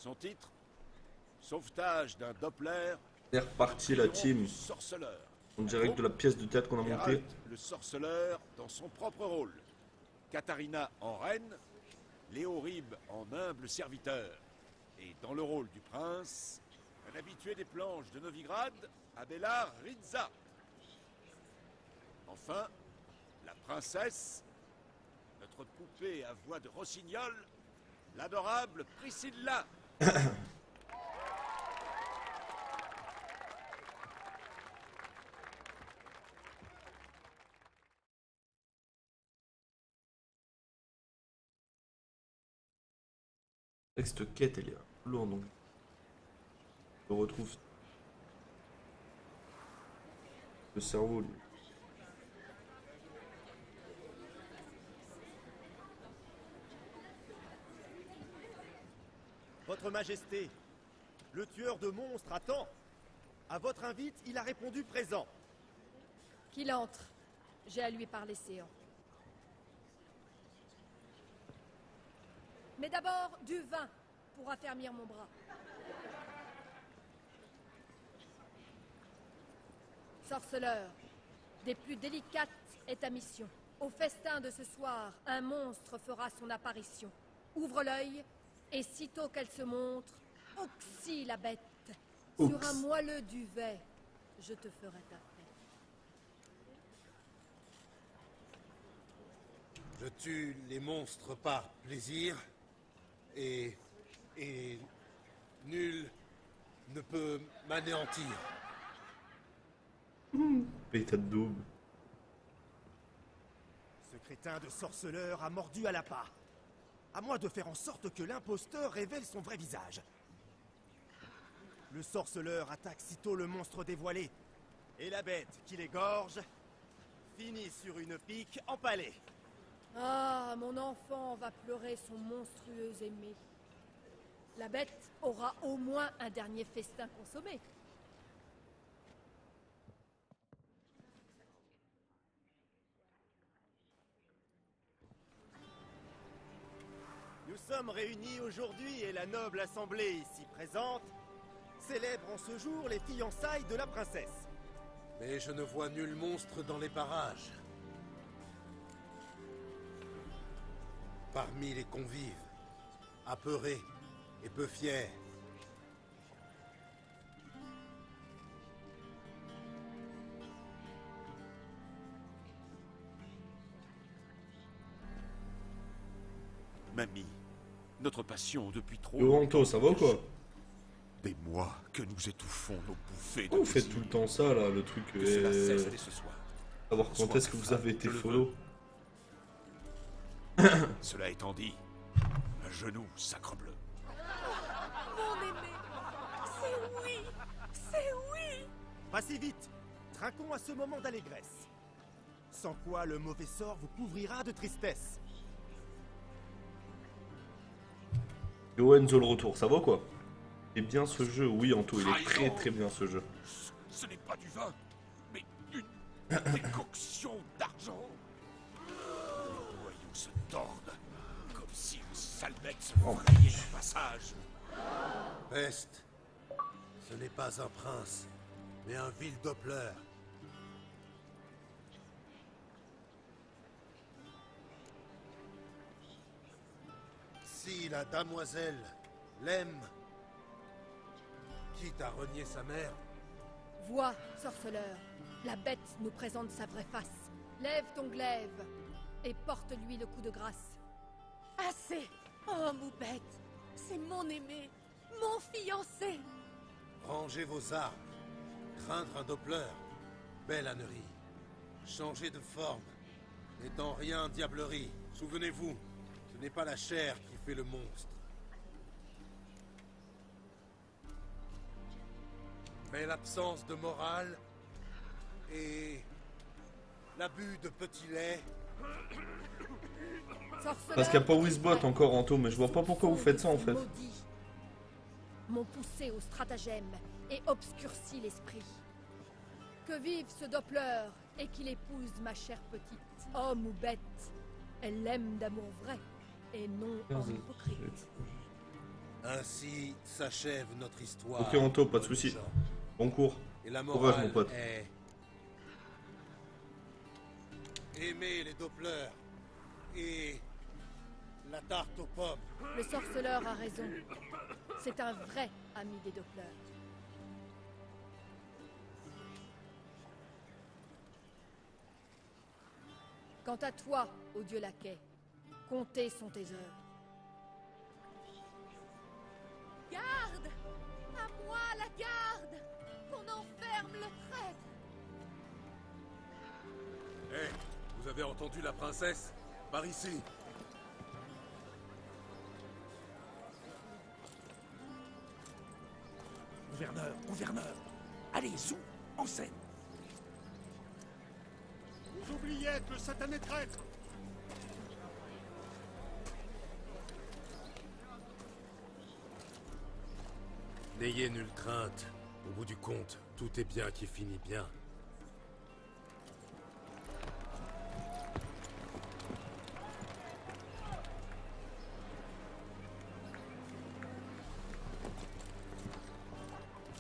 Son titre, sauvetage d'un Doppler. C'est reparti la team. Sorceleur. En direct de la pièce de théâtre qu'on a montée. Geralt, le sorceleur, dans son propre rôle. Katharina en reine, Léorib en humble serviteur. Et dans le rôle du prince, un habitué des planches de Novigrad, Abelard Rizza. Enfin, la princesse, notre poupée à voix de rossignol, l'adorable Priscilla. Cette quête, elle est lourde, donc je retrouve le cerveau, lui. Votre Majesté, le tueur de monstres attend. À votre invite, il a répondu présent. Qu'il entre. J'ai à lui parler séant. Mais d'abord, du vin, pour affermir mon bras. Sorceleur, des plus délicates est ta mission. Au festin de ce soir, un monstre fera son apparition. Ouvre l'œil, et sitôt qu'elle se montre, oxy la bête. Sur un moelleux duvet, je te ferai ta fête. Je tue les monstres par plaisir, et nul ne peut m'anéantir. Bêta de double. Ce crétin de sorceleur a mordu à l'appât. À moi de faire en sorte que l'imposteur révèle son vrai visage. Le sorceleur attaque sitôt le monstre dévoilé. Et la bête qui l'égorge finit sur une pique empalée. Ah, mon enfant va pleurer son monstrueux aimé. La bête aura au moins un dernier festin consommé. Nous sommes réunis aujourd'hui et la noble assemblée ici présente célèbre en ce jour les fiançailles de la princesse. Mais je ne vois nul monstre dans les parages. Parmi les convives, apeurés et peu fiers, Mamie, notre passion depuis trop Yoranto, ça va ou quoi? des mois que nous étouffons nos bouffées de Pourquoi vous faites plaisir. tout le temps ça, là, le truc Que cela cesse dès ce soir. savoir quand est-ce que vous avez été Je le follow? Cela étant dit, un genou, sacrebleu. Mon aimé, c'est oui, c'est oui. Pas si vite. Trinquons à ce moment d'allégresse. Sans quoi le mauvais sort vous couvrira de tristesse. Yo Enzo le retour, ça va quoi? Et bien ce jeu, oui Anto, il est très très bien ce jeu. Ce n'est pas du vin, mais une décoction d'argent. Les boyaux se tordent, comme si une sale bête se frayait un passage. peste. Ce n'est pas un prince, mais un vil Doppler. Si la damoiselle l'aime, quitte à renier sa mère, Vois, sorceleur, la bête nous présente sa vraie face. Lève ton glaive et porte-lui le coup de grâce. Assez. Oh, Moubette, c'est mon aimé, mon fiancé. rangez vos armes, craindre un Doppler, belle ânerie. Changer de forme, n'étant rien diablerie. Souvenez-vous, ce n'est pas la chair qui fait le monstre, mais l'absence de morale et l'abus de petit lait. Sorceleur, Parce qu'il n'y a pas Wizbot encore Anto, mais je vois pas pourquoi vous faites ça en fait. maudits m'ont poussé au stratagème et obscurci l'esprit. Que vive ce Doppler et qu'il épouse ma chère petite. Homme ou bête, elle l'aime d'amour vrai et non homme hypocrite. Ainsi s'achève notre histoire. Ok, Anto, pas de soucis. Bon cours. Et la Courage, morale mon pote. est... Aimer les Doppler et la tarte aux pommes. Le sorceleur a raison. C'est un vrai ami des Doppler. Quant à toi, odieux laquais, compter sont tes heures. Garde! À moi la garde! Qu'on enferme le traître! Hé, vous avez entendu la princesse? Par ici. Gouverneur, allez, sous, en scène. Vous oubliez que le satané traître. N'ayez nulle crainte. Au bout du compte, tout est bien qui finit bien.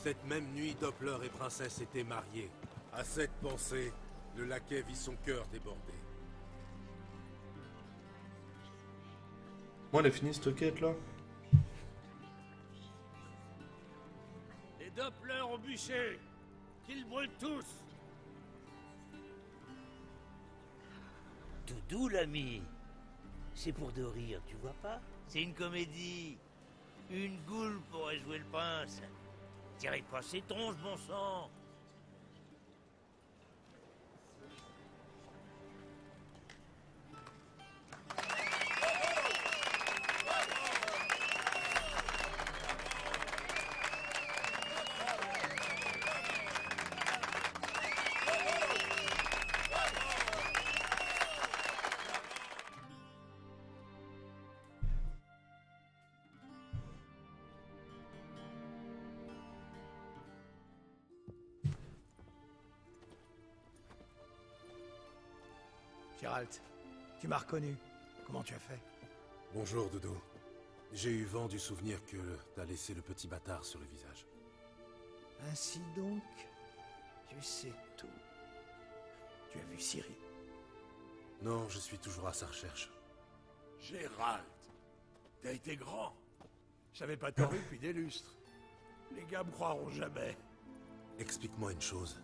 Cette même nuit, Doppler et Princesse étaient mariés. À cette pensée, le laquais vit son cœur déborder. Moi, elle est finie cette quête là. Les Doppler au bûcher. Qu'ils brûlent tous. Tout doux, l'ami. C'est pour de rire, tu vois pas? C'est une comédie. Une goule pourrait jouer le prince. Tirez pas ses tronches, bon sang. Geralt, tu m'as reconnu. Comment tu as fait? Bonjour, Doudou. J'ai eu vent du souvenir que t'as laissé le petit bâtard sur le visage. Ainsi donc, tu sais tout. Tu as vu Ciri? Non, je suis toujours à sa recherche. Gérald, t'as été grand. J'avais pas tort depuis des lustres. Les gars me croiront jamais. Explique-moi une chose.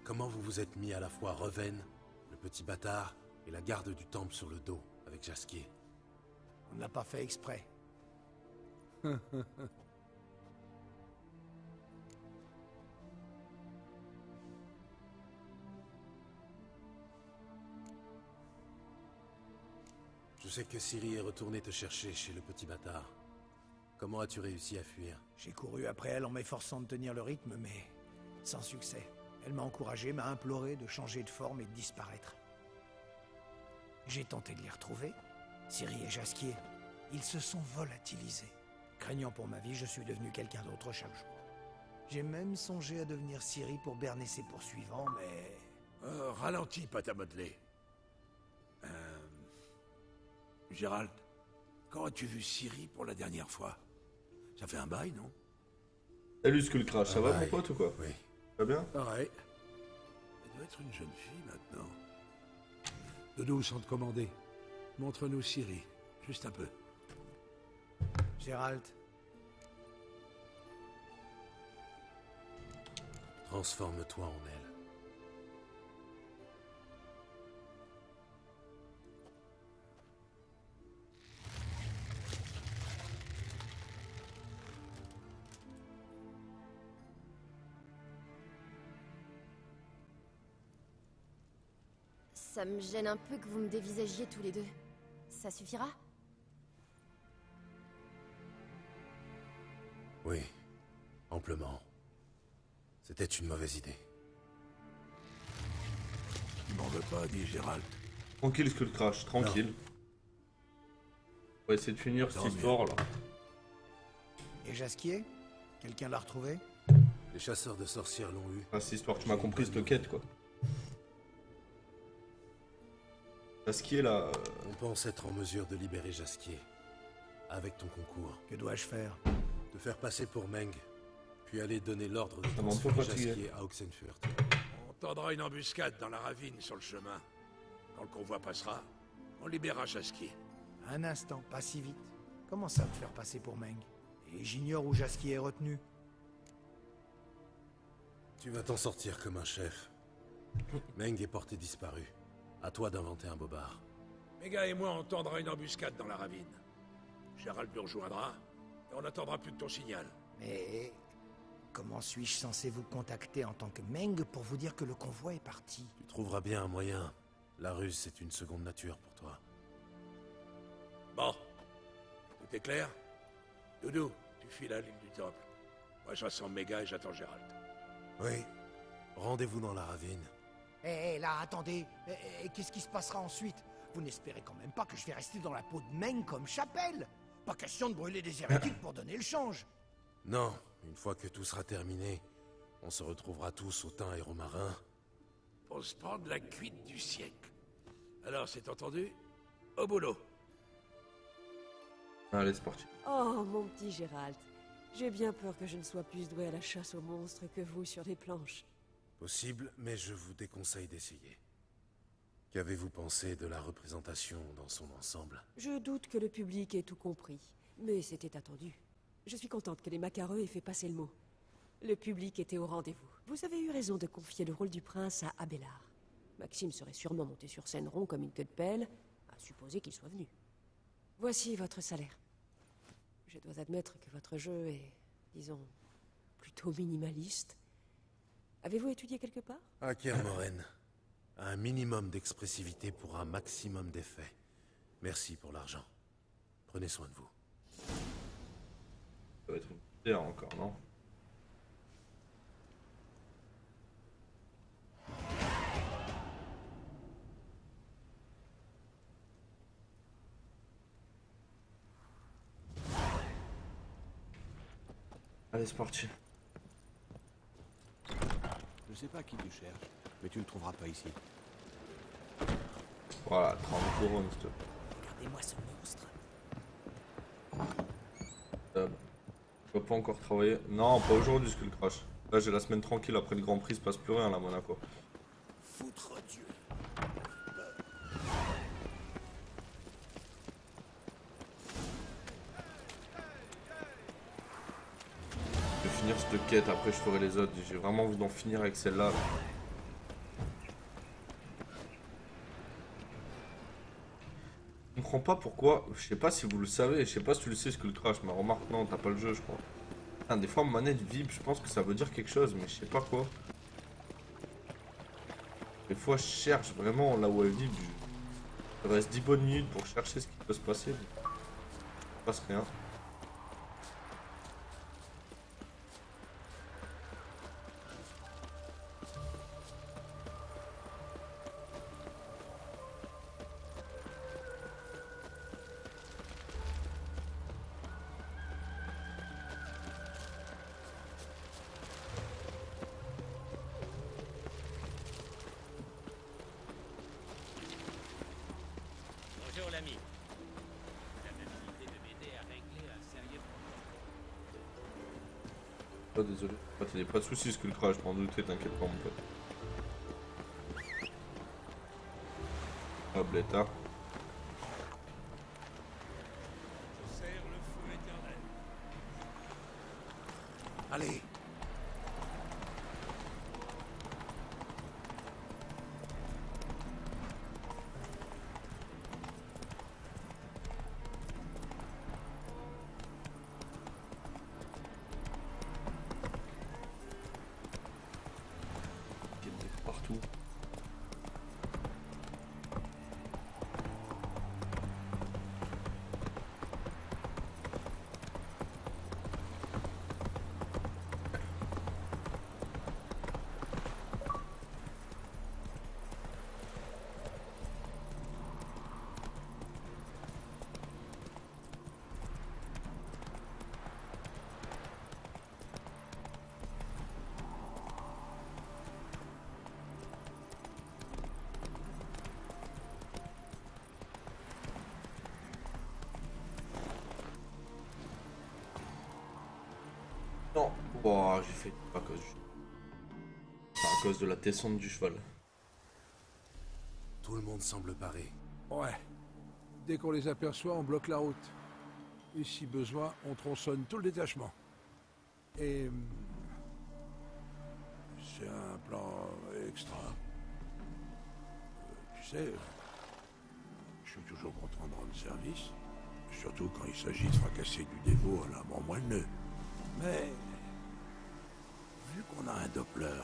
Comment vous vous êtes mis à la fois Reven, le petit bâtard, et la garde du temple sur le dos, avec Jasquier? On ne l'a pas fait exprès. Je sais que Ciri est retournée te chercher chez le petit bâtard. Comment as-tu réussi à fuir? J'ai couru après elle en m'efforçant de tenir le rythme, mais sans succès. Elle m'a encouragé, m'a imploré de changer de forme et de disparaître. J'ai tenté de les retrouver, Ciri et Jasquier. Ils se sont volatilisés. Craignant pour ma vie, je suis devenu quelqu'un d'autre chaque jour. J'ai même songé à devenir Ciri pour berner ses poursuivants, mais... Ralentis, pâte à modeler. Gérald, quand as-tu vu Ciri pour la dernière fois? Ça fait un bail, non? Salut Skullcrash, ça va mon pote ou quoi? Oui. Ça va bien? Pareil. Elle doit être une jeune fille maintenant. Doudou, sans te commander. Montre-nous Ciri, juste un peu. Gérald, Transforme-toi en elle. Ça me gêne un peu que vous me dévisagiez tous les deux. Ça suffira? Oui, amplement. C'était une mauvaise idée. Tu m'en veux pas, dit Gérald. Tranquille Skullcrash, tranquille. On va essayer de finir cette histoire là. et Jasquier? Quelqu'un l'a retrouvé? Les chasseurs de sorcières l'ont eu. Ah, c'est histoire que tu m'as compris cette quête quoi. Jasquier là... On pense être en mesure de libérer Jasquier. avec ton concours. Que dois-je faire? Te faire passer pour Meng, puis aller donner l'ordre de m'a un peu transférer fatigué. Jaskier à Oxenfurt. On tendra une embuscade dans la ravine sur le chemin. Quand le convoi passera, on libérera Jaskier. Un instant, pas si vite. Comment ça me faire passer pour Meng? Et j'ignore où Jaskier est retenu. Tu vas t'en sortir comme un chef. Meng est porté disparu. À toi d'inventer un bobard. Méga et moi, on tendra une embuscade dans la ravine. Gérald nous rejoindra, et on n'attendra plus que ton signal. Mais comment suis-je censé vous contacter en tant que Meng pour vous dire que le convoi est parti? Tu trouveras bien un moyen. La ruse, c'est une seconde nature pour toi. Bon. Tout est clair? Doudou, tu files à l'île du Temple. Moi, je rassemble Méga et j'attends Gérald. Oui. Rendez-vous dans la ravine. Eh, là, attendez. Qu'est-ce qui se passera ensuite? Vous n'espérez quand même pas que je vais rester dans la peau de Meng comme Chapelle? Pas question de brûler des hérétiques pour donner le change. Non, une fois que tout sera terminé, on se retrouvera tous au teint et romarin. Pour se prendre la cuite du siècle. Alors, c'est entendu? Au boulot. Allez, c'est parti. Oh, mon petit Gérald. J'ai bien peur que je ne sois plus doué à la chasse aux monstres que vous sur les planches. Possible, mais je vous déconseille d'essayer. Qu'avez-vous pensé de la représentation dans son ensemble? Je doute que le public ait tout compris, mais c'était attendu. Je suis contente que les macareux aient fait passer le mot. Le public était au rendez-vous. Vous avez eu raison de confier le rôle du prince à Abélard. Maxime serait sûrement monté sur scène rond comme une queue de pelle, à supposer qu'il soit venu. Voici votre salaire. Je dois admettre que votre jeu est, disons, plutôt minimaliste. Avez-vous étudié quelque part? À Kermoren. Un minimum d'expressivité pour un maximum d'effets. Merci pour l'argent. Prenez soin de vous. Ça va être une pierre encore, non? Allez, c'est parti. Je sais pas qui tu cherches, mais tu le trouveras pas ici. Voilà, 30 couronnes, s'il te plaît. Regardez-moi ce monstre. Je peux pas encore travailler. Non, pas aujourd'hui, Skull Crash. Là, j'ai la semaine tranquille après le Grand Prix, il se passe plus rien là, à Monaco. Foutre Dieu. Je vais finir cette quête, après je ferai les autres. J'ai vraiment envie d'en finir avec celle-là. Je comprends pas pourquoi, je sais pas si vous le savez, je sais pas si tu le sais, Skull Crash, mais remarque, non, t'as pas le jeu, je crois. Putain, des fois, manette vibre, je pense que ça veut dire quelque chose, mais je sais pas quoi. Des fois, je cherche vraiment là où elle vibre. Il reste 10 bonnes minutes pour chercher ce qui peut se passer. Il se passe rien. Bonjour l'ami. Vous avez l'habilité de m'aider à régler un sérieux problème. Oh, désolé. Pas de soucis, Skull Crash, je m'en doutais, t'inquiète pas, mon pote. Hop, l'état. Je serre le feu éternel. Allez! Partout. Non. Oh, j'ai fait à cause à cause de la descente du cheval. Tout le monde semble paré. Ouais. Dès qu'on les aperçoit, on bloque la route. Et si besoin, on tronçonne tout le détachement. Et... c'est un plan extra. Tu sais, je suis toujours content de rendre service. Surtout quand il s'agit de fracasser du dévot à la mort moelleux. Mais... vu qu'on a un Doppler,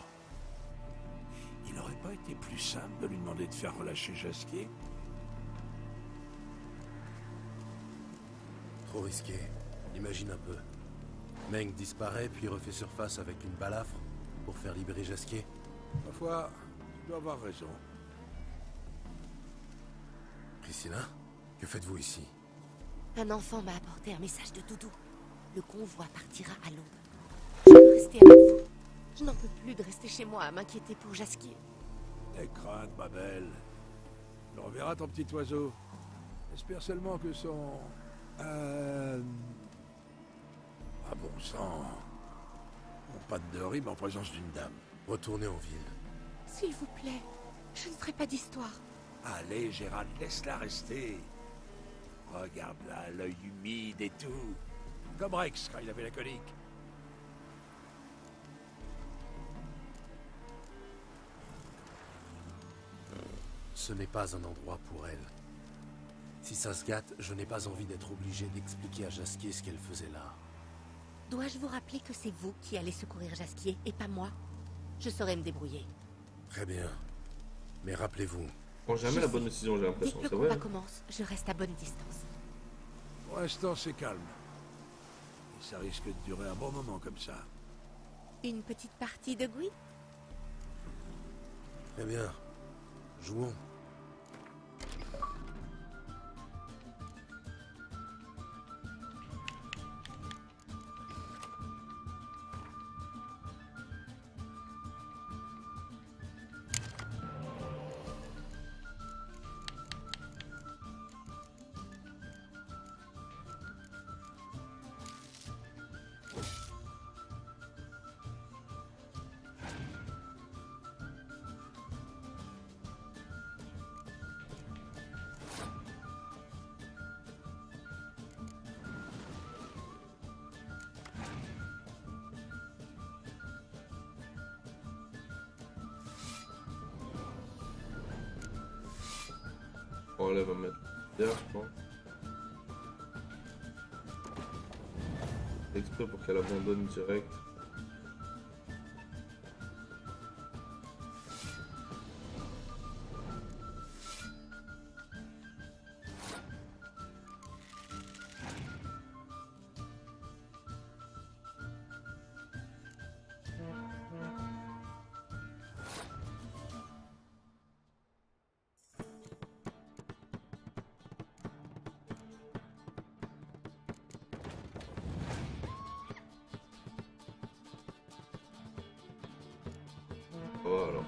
il n'aurait pas été plus simple de lui demander de faire relâcher Jasquier? Trop risqué. Imagine un peu. Meng disparaît puis refait surface avec une balafre pour faire libérer Jasquier. Ma foi, tu dois avoir raison. Priscilla, que faites-vous ici? Un enfant m'a apporté un message de Doudou. Le convoi partira à l'aube. Je veux rester avec vous. Je n'en peux plus de rester chez moi à m'inquiéter pour Jasquier. N'aie crainte, ma belle. On reverra ton petit oiseau. J'espère seulement que son... ah bon sang... on pas de rime en présence d'une dame. Retournez en ville. S'il vous plaît, je ne ferai pas d'histoire. Allez, Gérald, laisse-la rester. Regarde-la, l'œil humide et tout. Comme Rex quand il avait la colique. Ce n'est pas un endroit pour elle. Si ça se gâte, je n'ai pas envie d'être obligé d'expliquer à Jasquier ce qu'elle faisait là. Dois-je vous rappeler que c'est vous qui allez secourir Jasquier et pas moi? Je saurai me débrouiller. Très bien. Mais rappelez-vous... Prends jamais la bonne décision, j'ai Dès l'impression, que le c'est vrai. combat commence, je reste à bonne distance. Pour l'instant, c'est calme. Et ça risque de durer un bon moment comme ça. Une petite partie de Gwyn? Très bien. Jouons. Oh là, elle va me mettre derrière, je pense. Exprès pour qu'elle abandonne direct. Voilà.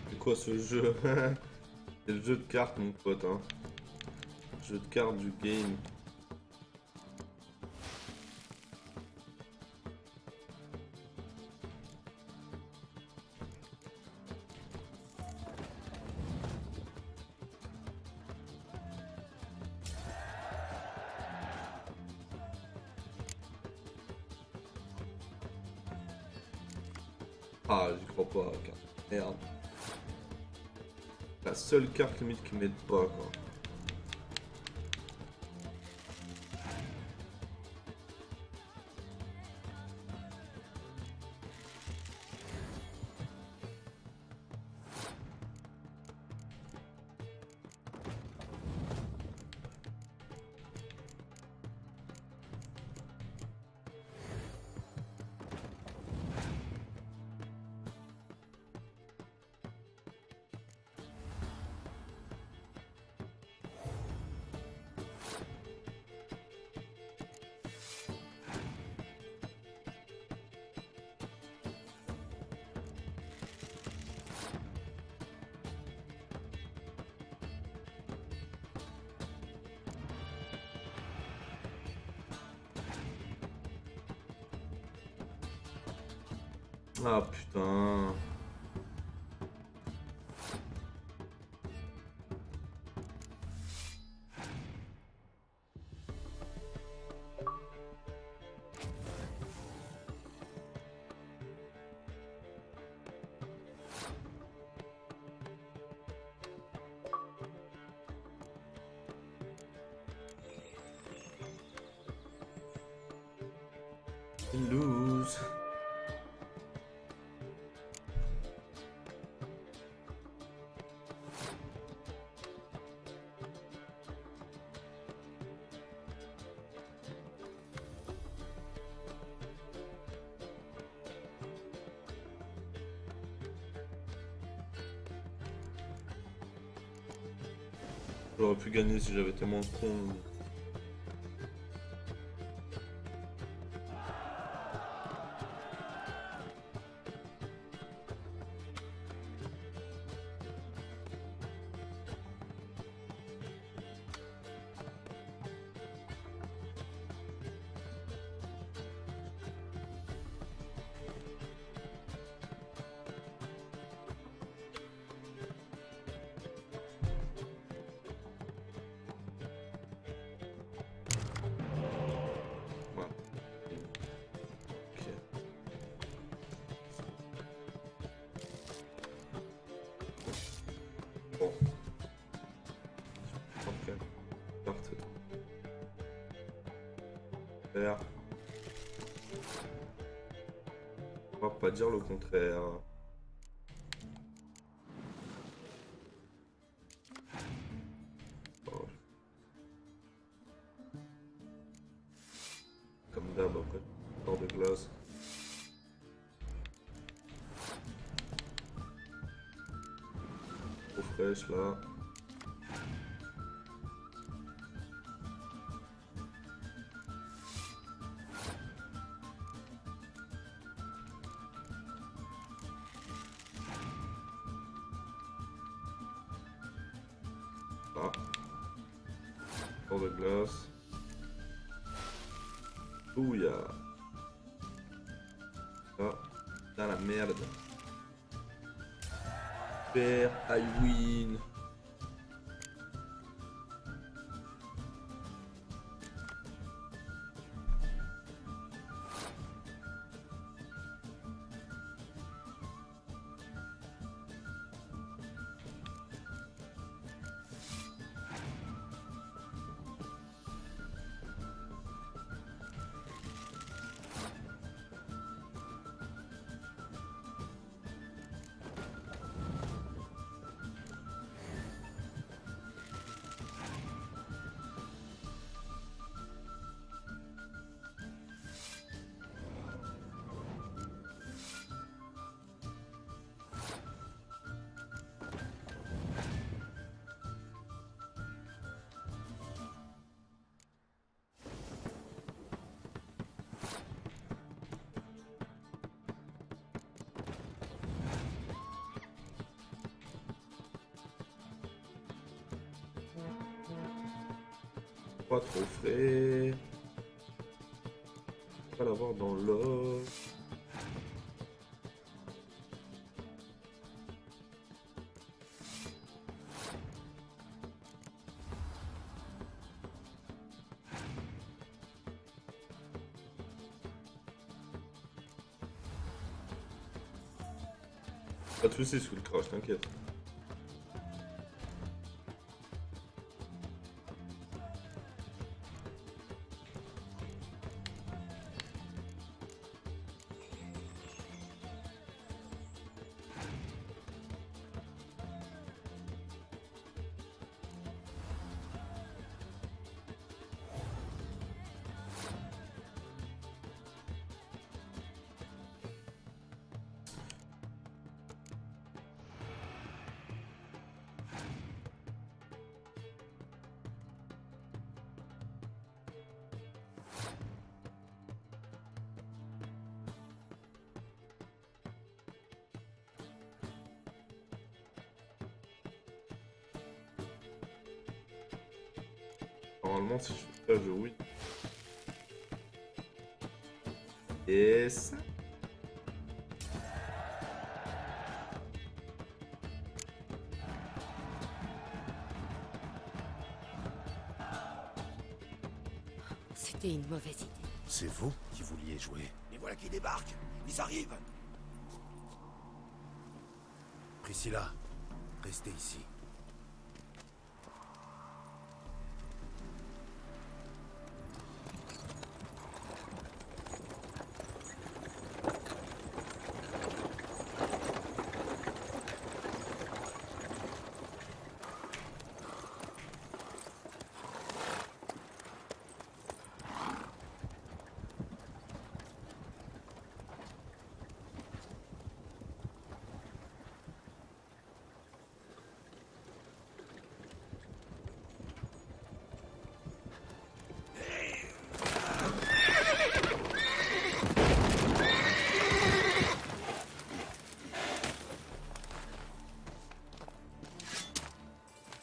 C'est quoi ce jeu? C'est le jeu de cartes, mon pote, hein. Jeu de cartes du game. Ah, j'y crois pas, carte. Merde. La seule carte limite qui m'aide pas, quoi. Ah putain. Lose. J'aurais pu gagner si j'avais été moins con. On va pas dire le contraire. Oh. Comme d'hab après, hors de glace. Trop fraîche là. De glace. Ouya. Ah, dans la merde. Super, I win. Pas trop frais. Pas l'avoir dans l'eau. Pas de soucis sous le crash, t'inquiète. Normalement, si je fais ça, je win. Yes. c'était une mauvaise idée. C'est vous qui vouliez jouer. Et voilà qui débarquent. Ils arrivent. Priscilla, restez ici.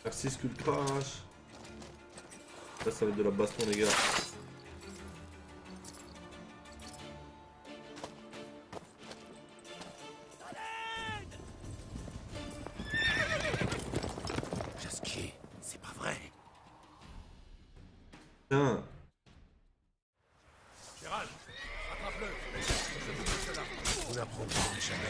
Merci Skullcrash. Ça va être de la baston les gars. Jasquier, c'est pas vrai. Tiens. Gérald, attrape-le. Vous n'apprendrez jamais.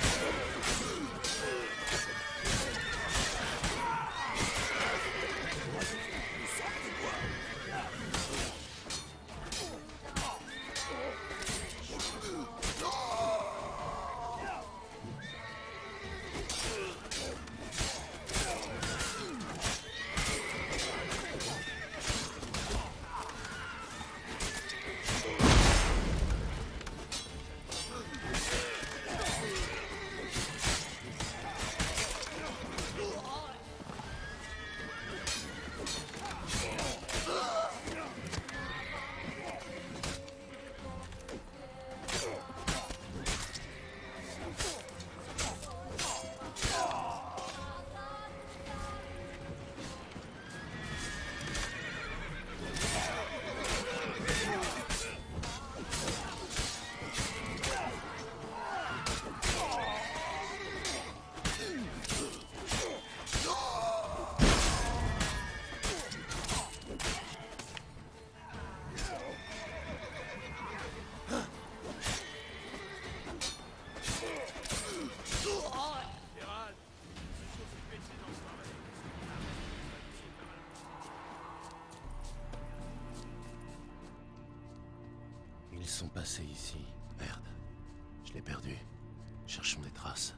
Ils sont passés ici. Merde. Je l'ai perdu. Cherchons des traces.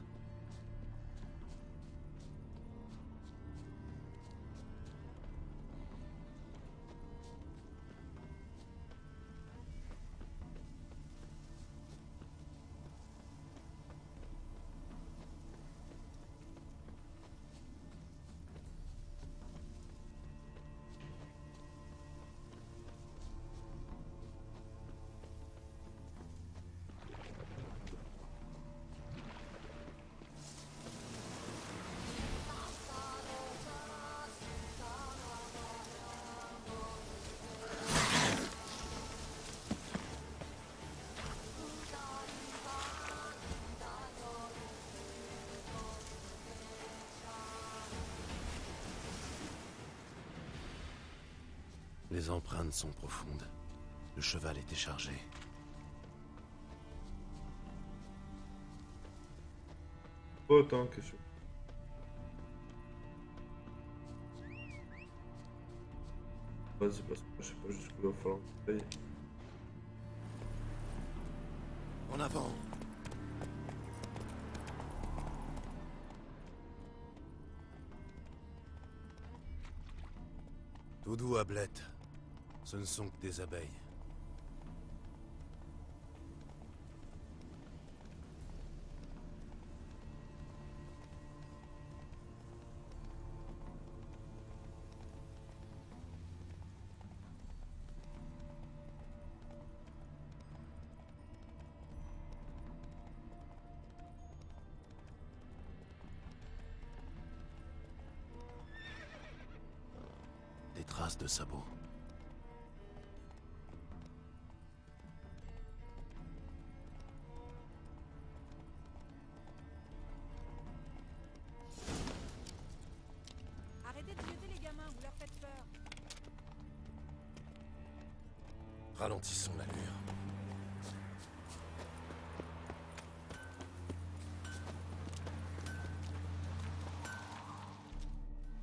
Les empreintes sont profondes. Le cheval était chargé. Autant que je... Vas-y, parce que je sais pas jusqu'où il va falloir que j'aille. En avant. Tout doux, Ablette. Ce ne sont que des abeilles. Des traces de sabots. Arrêtez de jeter les gamins, vous leur faites peur. Ralentissons l'allure.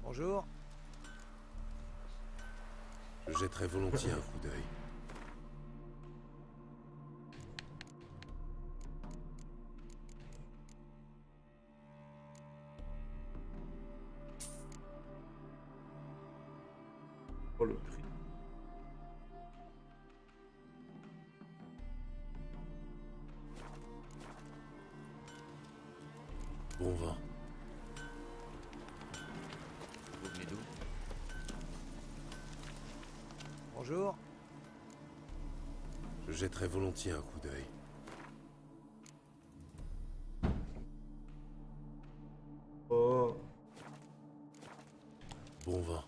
Bonjour. Je jetterai volontiers un coup d'œil. Oh, le prix. Bon vent. Vous venez d'où? Bonjour. Je jetterai volontiers un coup d'œil. Oh. Bon vent.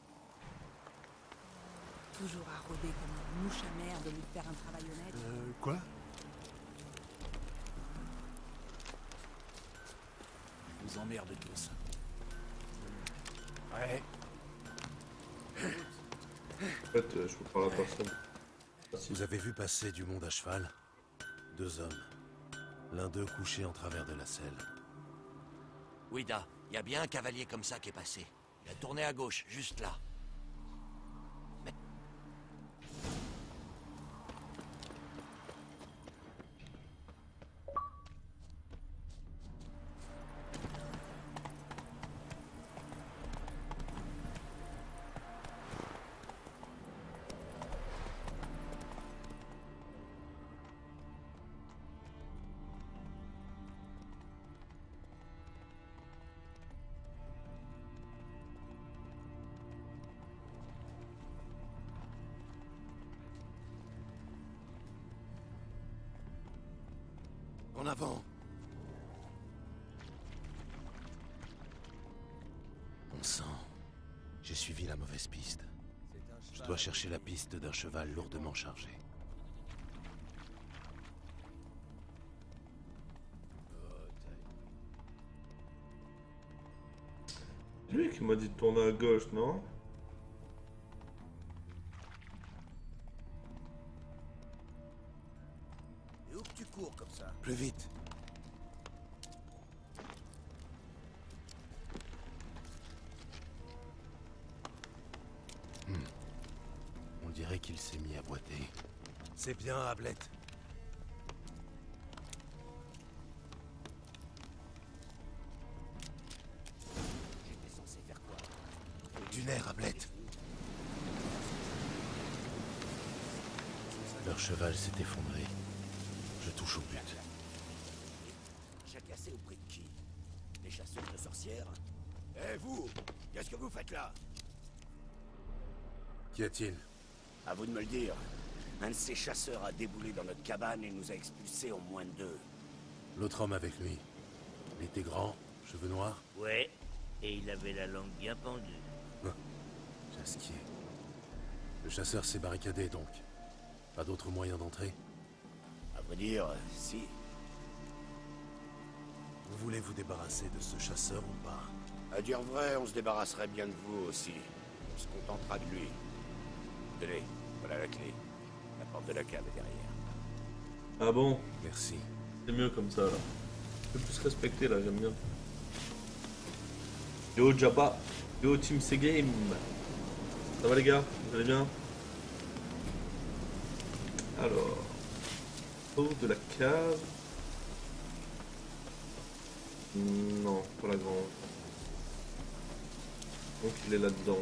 Toujours à rôder comme une mouche à merde au lieu de faire un travail honnête. Quoi? Je vous emmerde tous. Ouais. En fait, je vous parle à personne. Vous avez vu passer du monde à cheval? 2 hommes. L'un d'eux couché en travers de la selle. Ouida, il y a bien un cavalier comme ça qui est passé. Il a tourné à gauche, juste là. En avant! Bon sang, j'ai suivi la mauvaise piste. Je dois chercher la piste d'un cheval lourdement chargé. C'est lui qui m'a dit de tourner à gauche, non? Et où que tu cours comme ça? Plus vite! On dirait qu'il s'est mis à boiter. C'est bien, Ablette. J'étais censé faire quoi? Du nerf, Ablette! Leur cheval s'est effondré. Je touche au but. Jacassé au prix de qui? Les chasseurs de sorcières? Eh vous, qu'est-ce que vous faites là? Qu'y a-t-il? À vous de me le dire. Un de ces chasseurs a déboulé dans notre cabane et nous a expulsés en moins de 2. L'autre homme avec lui. Il était grand, cheveux noirs. Ouais, et il avait la langue bien pendue. Jasquier. Le chasseur s'est barricadé donc. Pas d'autre moyen d'entrer? À vrai dire, si. Vous voulez vous débarrasser de ce chasseur ou pas? À dire vrai, on se débarrasserait bien de vous aussi. On se contentera de lui. Tenez, voilà la clé. La porte de la cave est derrière. Ah bon? Merci. C'est mieux comme ça, là. Je peux plus respecter, là, j'aime bien. Yo, Jabba. Yo, Team C-Game. Ça va, les gars? Vous allez bien? Alors... Autour de la cave... Non, pas la grande. Donc il est là-dedans.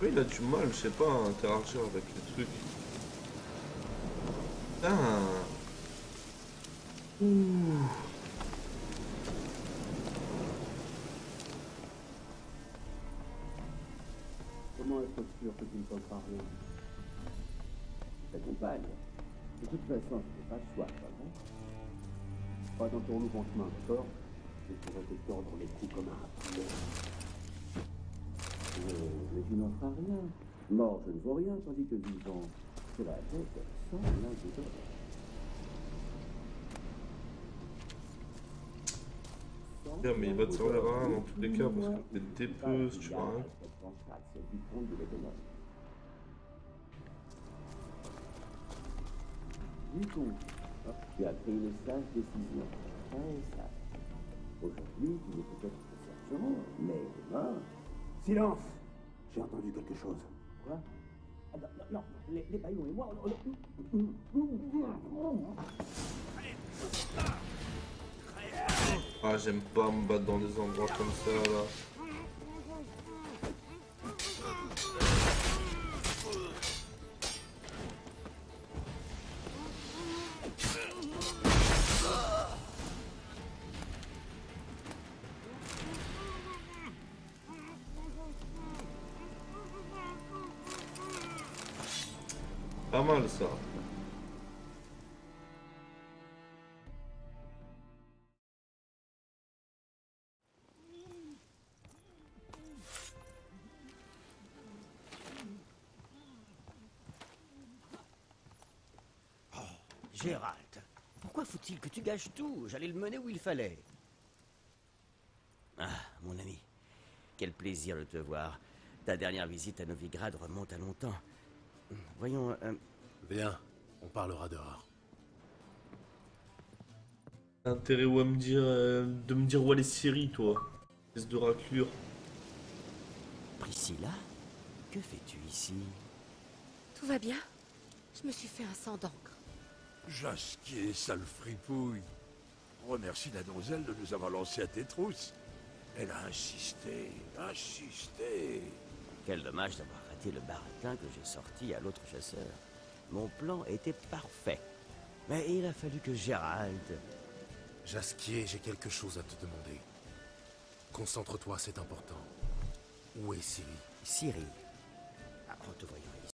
Oui, il a du mal, je sais pas, à interagir avec les trucs. Putain. Ouh. Comment être sûr que tu ne penseras rien? Ta compagne. De toute façon, je n'ai pas le choix, pas bon? Pas dans ton loup en chemin, d'accord? Je pourrais te tordre le cou comme un poulet. Mais tu n'en feras rien. Mort, je ne vois rien, tandis que vivant, Cela être sans l'un des autres. Bien, mais il va te servir à rien dans tous les cas parce que t'es dépeuse, tu vois. Hein. Du coup, tu as pris une sage décision. Très sage. Aujourd'hui, tu n'es peut-être pas forgeron, mais demain... Silence! J'ai entendu quelque chose. Quoi? Ah, non, les paillons et moi, Ah, j'aime pas me battre dans des endroits comme ça, là. Pas mal, ça. Gérald, pourquoi faut-il que tu gâches tout? J'allais le mener où il fallait. Ah, mon ami, quel plaisir de te voir. Ta dernière visite à Novigrad remonte à longtemps. Voyons... Viens, on parlera dehors. Intérêt où à me dire, de me dire où aller Syrie, toi. Espèce de raclure. Priscilla, que fais-tu ici? Tout va bien? Je me suis fait un sang d'encre. Jasquier, sale fripouille. Remercie la donzelle de nous avoir lancés à tes trousses. Elle a insisté, insisté. Quel dommage d'avoir raté le baratin que j'ai sorti à l'autre chasseur. Mon plan était parfait. Mais il a fallu que Gérald... Jasquier, j'ai quelque chose à te demander. Concentre-toi, c'est important. Où est Ciri? Ciri? Ah, en te voyant